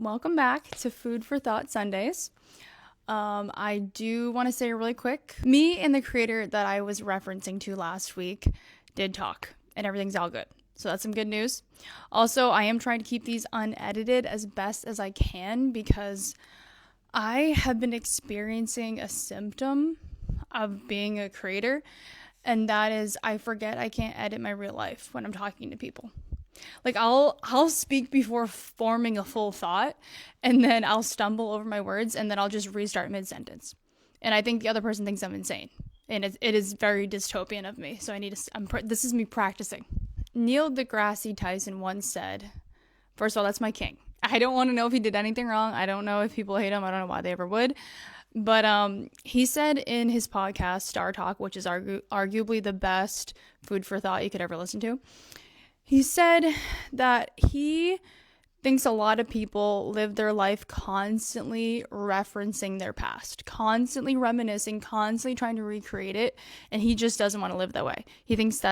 Welcome back to Food for Thought Sundays. I do want to say really quick, me and the creator that I was referencing to last week did talk, and everything's all good. So that's some good news. Also, I am trying to keep these unedited as best as I can because I have been experiencing a symptom of being a creator, and that is I forget I can't edit my real life when I'm talking to people. Like I'll speak before forming a full thought, and then I'll stumble over my words, and then I'll just restart mid-sentence. And I think the other person thinks I'm insane, and it is very dystopian of me. So I need to. This is me practicing. Neil deGrasse Tyson once said, first of all, that's my king. I don't want to know if he did anything wrong. I don't know if people hate him. I don't know why they ever would. But he said in his podcast, Star Talk, which is arguably the best food for thought you could ever listen to, he said that he thinks a lot of people live their life constantly referencing their past, constantly reminiscing, constantly trying to recreate it, and he just doesn't want to live that way. He thinks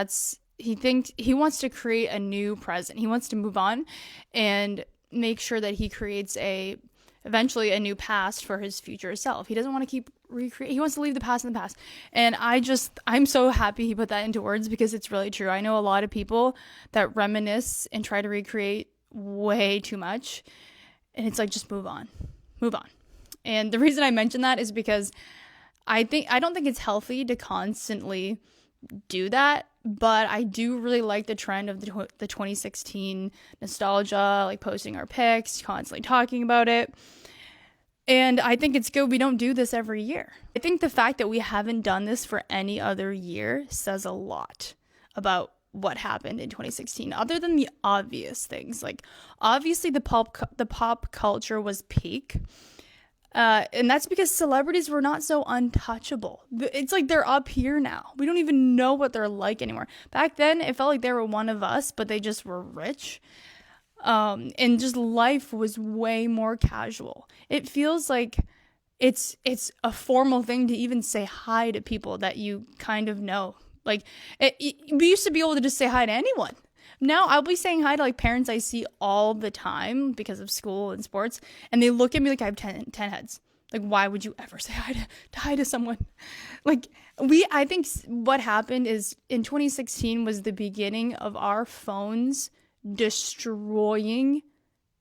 he wants to create a new present. He wants to move on and make sure that he creates eventually a new past for his future self. He doesn't want to keep recreate. He wants to leave the past in the past. And I'm so happy he put that into words because it's really true. I know a lot of people that reminisce and try to recreate way too much. And it's like, just move on. And the reason I mention that is because I don't think it's healthy to constantly do that, but I do really like the trend of the 2016 nostalgia, like posting our pics, constantly talking about it. And I think it's good we don't do this every year. I think the fact that we haven't done this for any other year says a lot about what happened in 2016, other than the obvious things. Like, obviously the pop culture was peak. And that's because celebrities were not so untouchable. It's like they're up here now. We don't even know what they're like anymore. Back then, it felt like they were one of us, but they just were rich. And just life was way more casual. It feels like it's a formal thing to even say hi to people that you kind of know. Like, we used to be able to just say hi to anyone. Now I'll be saying hi to like parents I see all the time because of school and sports, and they look at me like I have 10 heads. Like, why would you ever say hi to someone? Like, I think what happened is in 2016 was the beginning of our phones destroying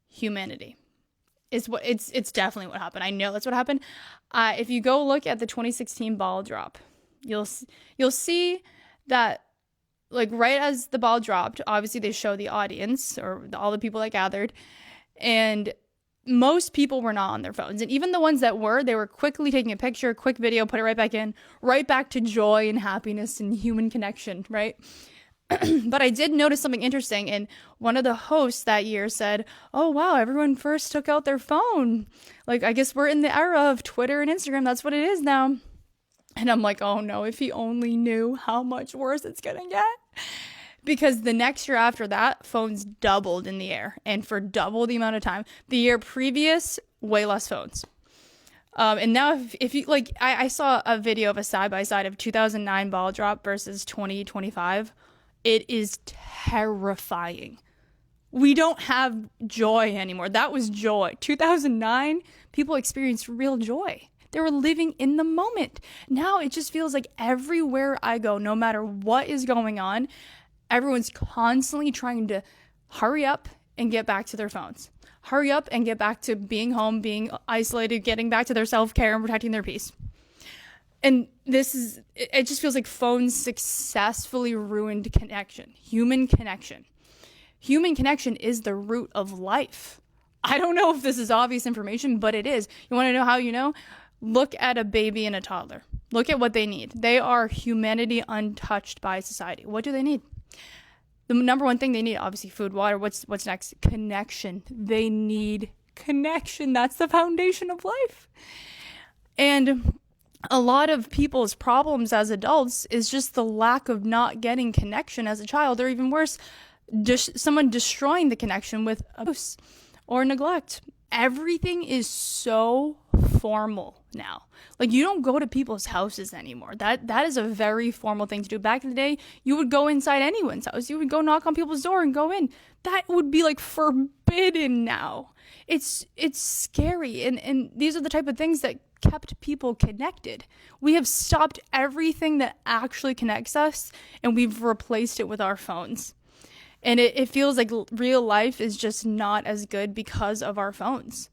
humanity. It's definitely what happened. I know that's what happened. If you go look at the 2016 ball drop, you'll see that, like, right as the ball dropped, obviously they show the audience or all the people that gathered, and most people were not on their phones. And even the ones that were, they were quickly taking a picture, quick video, put it right back in, right back to joy and happiness and human connection, right? But I did notice something interesting, and one of the hosts that year said, oh wow, everyone first took out their phone. Like, I guess we're in the era of Twitter and Instagram. That's what it is now. And I'm like, oh no, if he only knew how much worse it's gonna get. Because the next year after that, phones doubled in the air, and for double the amount of time. The year previous, way less phones. And now if you like, I saw a video of a side-by-side of 2009 ball drop versus 2025. It is terrifying. We don't have joy anymore. That was joy. 2009, people experienced real joy. They were living in the moment. Now it just feels like everywhere I go, no matter what is going on, everyone's constantly trying to hurry up and get back to their phones. Hurry up and get back to being home, being isolated, getting back to their self-care and protecting their peace. And it just feels like phones successfully ruined connection, human connection. Human connection is the root of life. I don't know if this is obvious information, but it is. You want to know how you know? Look at a baby and a toddler. Look at what they need. They are humanity untouched by society. What do they need? The number one thing they need, obviously, food, water. What's next? Connection. They need connection. That's the foundation of life. And a lot of people's problems as adults is just the lack of not getting connection as a child, or even worse, someone destroying the connection with abuse or neglect. Everything is so formal now. Like, you don't go to people's houses anymore. That is a very formal thing to do. Back in the day, you would go inside anyone's house. You would go knock on people's door and go in. That would be like forbidden now. It's scary. And these are the type of things that kept people connected. We have stopped everything that actually connects us, and we've replaced it with our phones. And it feels like real life is just not as good because of our phones.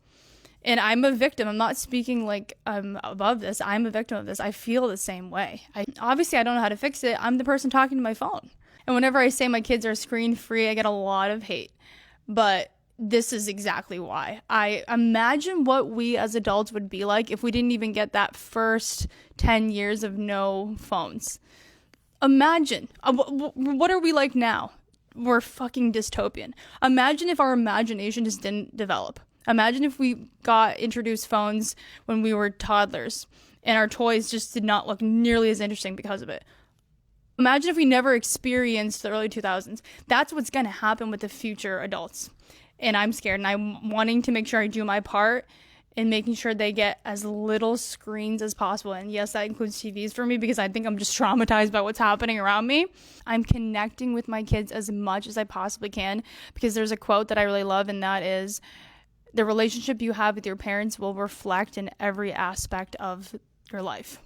And I'm a victim. I'm not speaking like I'm above this. I'm a victim of this. I feel the same way. Obviously, I don't know how to fix it. I'm the person talking to my phone. And whenever I say my kids are screen free, I get a lot of hate. But this is exactly why. I imagine what we as adults would be like if we didn't even get that first 10 years of no phones. Imagine. What are we like now? We're fucking dystopian. Imagine if our imagination just didn't develop. Imagine if we got introduced phones when we were toddlers and our toys just did not look nearly as interesting because of it. Imagine if we never experienced the early 2000s. That's what's going to happen with the future adults. And I'm scared, and I'm wanting to make sure I do my part in making sure they get as little screens as possible. And yes, that includes TVs for me, because I think I'm just traumatized by what's happening around me. I'm connecting with my kids as much as I possibly can, because there's a quote that I really love, and that is, the relationship you have with your parents will reflect in every aspect of your life.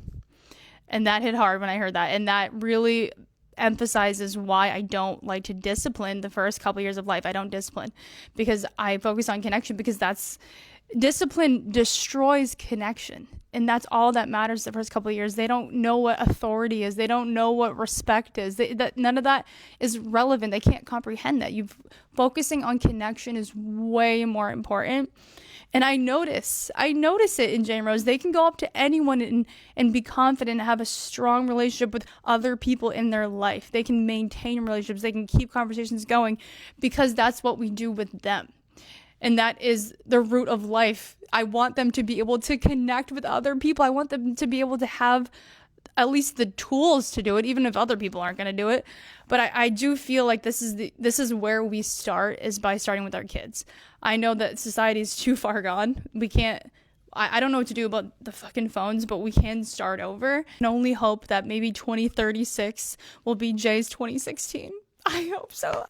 And that hit hard when I heard that. And that really emphasizes why I don't like to discipline the first couple years of life. I don't discipline because I focus on connection, because discipline destroys connection. And that's all that matters the first couple of years. They don't know what authority is. They don't know what respect is. None of that is relevant. They can't comprehend that. Focusing on connection is way more important. And I notice it in Jane Rose. They can go up to anyone and be confident and have a strong relationship with other people in their life. They can maintain relationships. They can keep conversations going, because that's what we do with them. And that is the root of life. I want them to be able to connect with other people. I want them to be able to have at least the tools to do it, even if other people aren't going to do it. But I do feel like this is where we start, is by starting with our kids. I know that society is too far gone. We can't, I don't know what to do about the fucking phones, but we can start over and only hope that maybe 2036 will be Jay's 2016. I hope so.